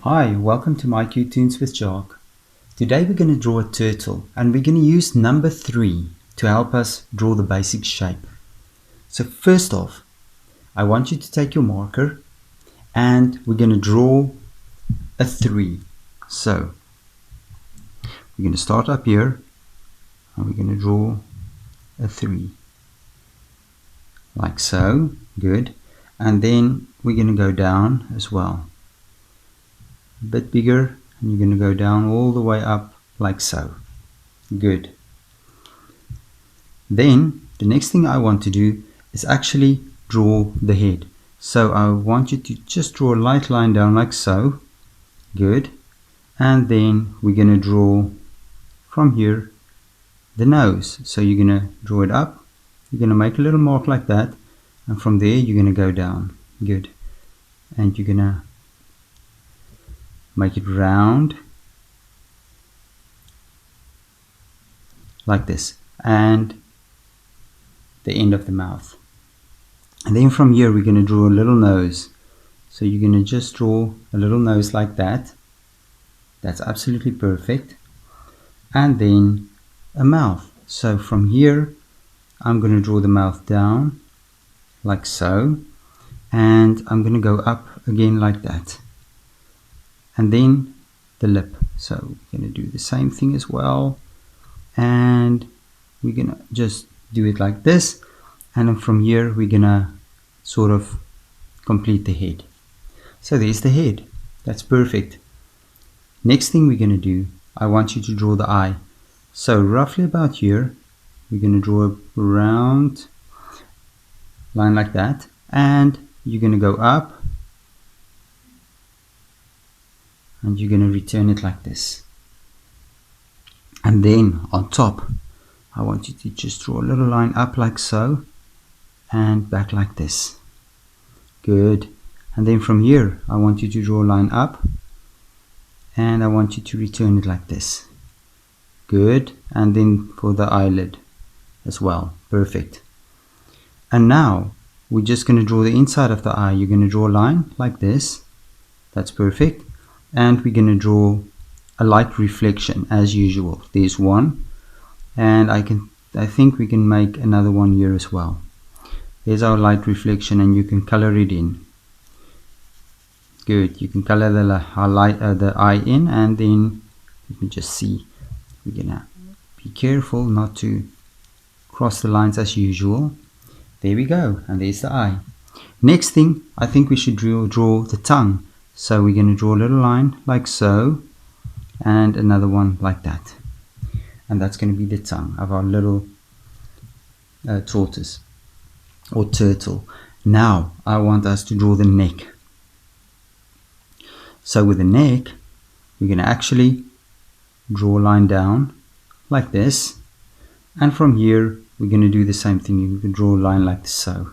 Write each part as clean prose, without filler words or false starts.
Hi, welcome to mycutetoons with Jock. Today we're going to draw a turtle and we're going to use number 3 to help us draw the basic shape. So first off, I want you to take your marker and we're going to draw a 3. So we're going to start up here and we're going to draw a 3. Like so, good. And then we're going to go down as well. A bit bigger, and you're going to go down all the way up like so. Good. Then the next thing I want to do is actually draw the head. So I want you to just draw a light line down like so. Good. And then we're going to draw from here the nose. So you're going to draw it up. You're going to make a little mark like that, and from there you're going to go down. Good. And you're going to make it round like this, and the end of the mouth. And then from here we're going to draw a little nose. So you're going to just draw a little nose like that. That's absolutely perfect. And then a mouth. So from here I'm going to draw the mouth down like so, and I'm going to go up again like that. And then the lip. So we're going to do the same thing as well, and we're going to just do it like this, and then from here we're going to sort of complete the head. So there's the head. That's perfect. Next thing we're going to do, I want you to draw the eye. So roughly about here we're going to draw a round line like that, and you're going to go up and you're going to return it like this. And then on top I want you to just draw a little line up like so and back like this. Good. And then from here I want you to draw a line up and I want you to return it like this. Good. And then for the eyelid as well. Perfect. And now we're just going to draw the inside of the eye. You're going to draw a line like this. That's perfect. And we're going to draw a light reflection as usual. There's one, and I think we can make another one here as well. There's our light reflection, and you can color it in. Good. You can color the eye in, and then you can just see. We're gonna be careful not to cross the lines as usual. There we go, and there's the eye. Next thing, I think we should draw the tongue. So we're going to draw a little line like so, and another one like that, and that's going to be the tongue of our little tortoise or turtle. Now I want us to draw the neck. So with the neck we're going to actually draw a line down like this, and from here we're going to do the same thing. You can draw a line like so.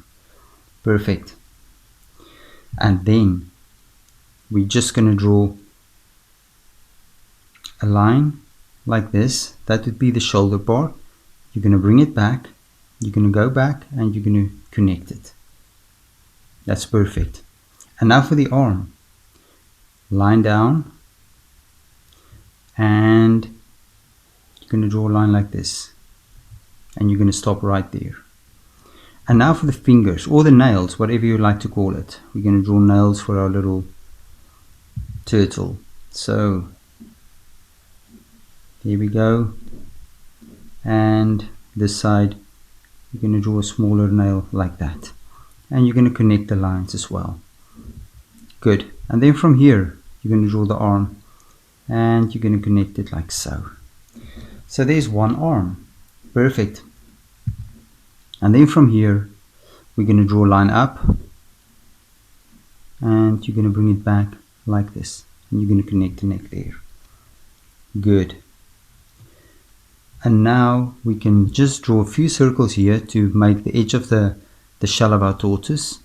Perfect. And then we're just going to draw a line like this. That would be the shoulder part. You're going to bring it back, you're going to go back, and you're going to connect it. That's perfect. And now for the arm. Line down, and you're going to draw a line like this, and you're going to stop right there. And now for the fingers, or the nails, whatever you like to call it. We're going to draw nails for our little turtle. So here we go, and this side you're going to draw a smaller nail like that, and you're going to connect the lines as well. Good. And then from here you're going to draw the arm, and you're going to connect it like so. So there's one arm. Perfect. And then from here we're going to draw a line up, and you're going to bring it back like this, and you're going to connect the neck there. Good. And now we can just draw a few circles here to make the edge of the shell of our tortoise.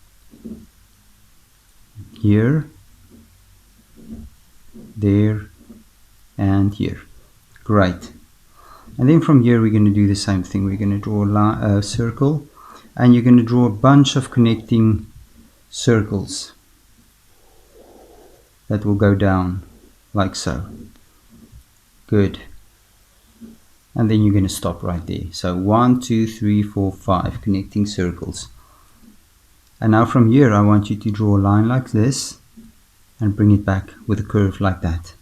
Here, there, and here. Great. And then from here we're going to do the same thing. We're going to draw a circle, and you're going to draw a bunch of connecting circles that will go down like so. Good. And then you're going to stop right there. So 1, 2, 3, 4, 5 connecting circles. And now from here I want you to draw a line like this and bring it back with a curve like that.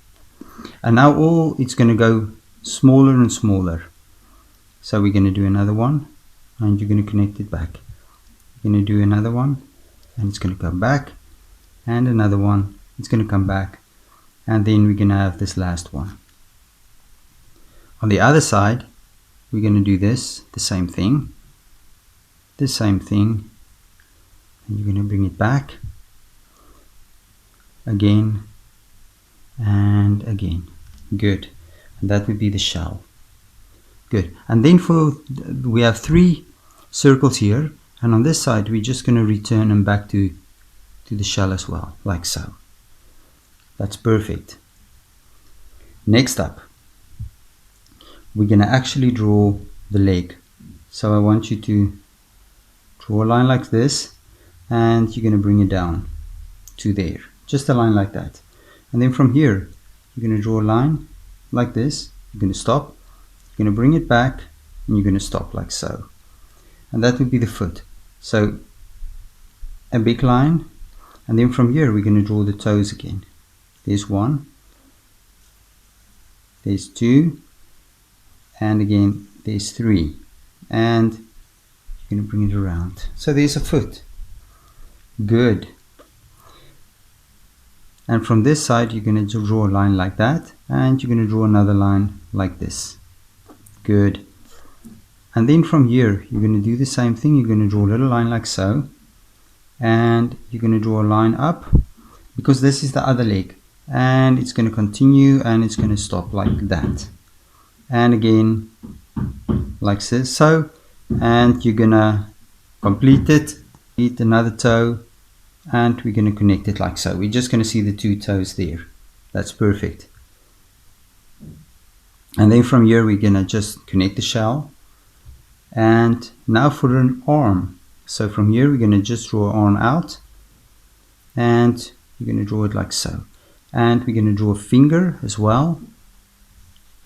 And now it's going to go smaller and smaller. So we're going to do another one and you're going to connect it back. You're going to do another one and it's going to come back, and another one, it's going to come back, and then we're going to have this last one. On the other side we're going to do the same thing, and you're going to bring it back again and again. Good. And that would be the shell. Good. And then we have 3 circles here, and on this side we're just going to return them back to the shell as well, like so. That's perfect. Next up, we're going to actually draw the leg. So I want you to draw a line like this, and you're going to bring it down to there, just a line like that. And then from here you're going to draw a line like this, you're going to stop, you're going to bring it back, and you're going to stop like so. And that would be the foot. So a big line, and then from here we're going to draw the toes again. There's 1, there's 2, and again there's 3, and you're going to bring it around. So there's a foot. Good. And from this side you're going to draw a line like that, and you're going to draw another line like this. Good. And then from here you're going to do the same thing. You're going to draw a little line like so, and you're going to draw a line up, because this is the other leg, and it's going to continue and it's going to stop like that, and again like this. So, and you're going to complete it, eat another toe, and we're going to connect it like so. We're just going to see the 2 toes there. That's perfect. And then from here we're going to just connect the shell. And now for an arm. So from here we're going to just draw an arm out, and you're going to draw it like so. And we're going to draw a finger as well,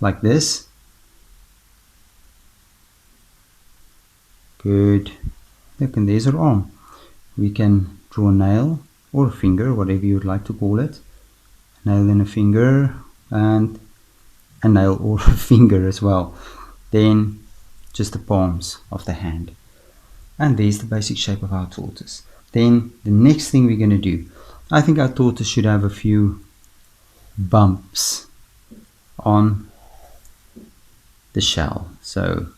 like this. Good. Look, and there's our arm. We can draw a nail or a finger, whatever you would like to call it. A nail and a finger, and a nail or a finger as well. Then just the palms of the hand. And there's the basic shape of our tortoise. Then the next thing we're going to do, I think our tortoise should have a few bumps on the shell. So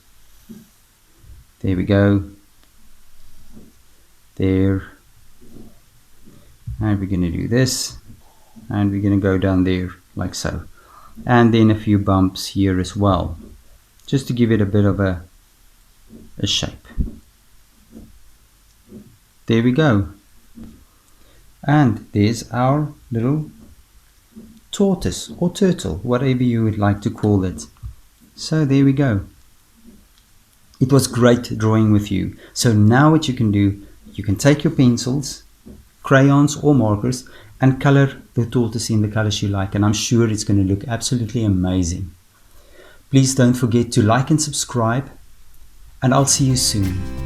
there we go. There. And we're going to do this, and we're going to go down there like so. And then a few bumps here as well, just to give it a bit of a shape. There we go. And there's our little tortoise or turtle, whatever you would like to call it. So there we go. It was great drawing with you. So now what you can do, you can take your pencils, crayons or markers, and color the tortoise in the colors you like, and I'm sure it's going to look absolutely amazing. Please don't forget to like and subscribe, and I'll see you soon.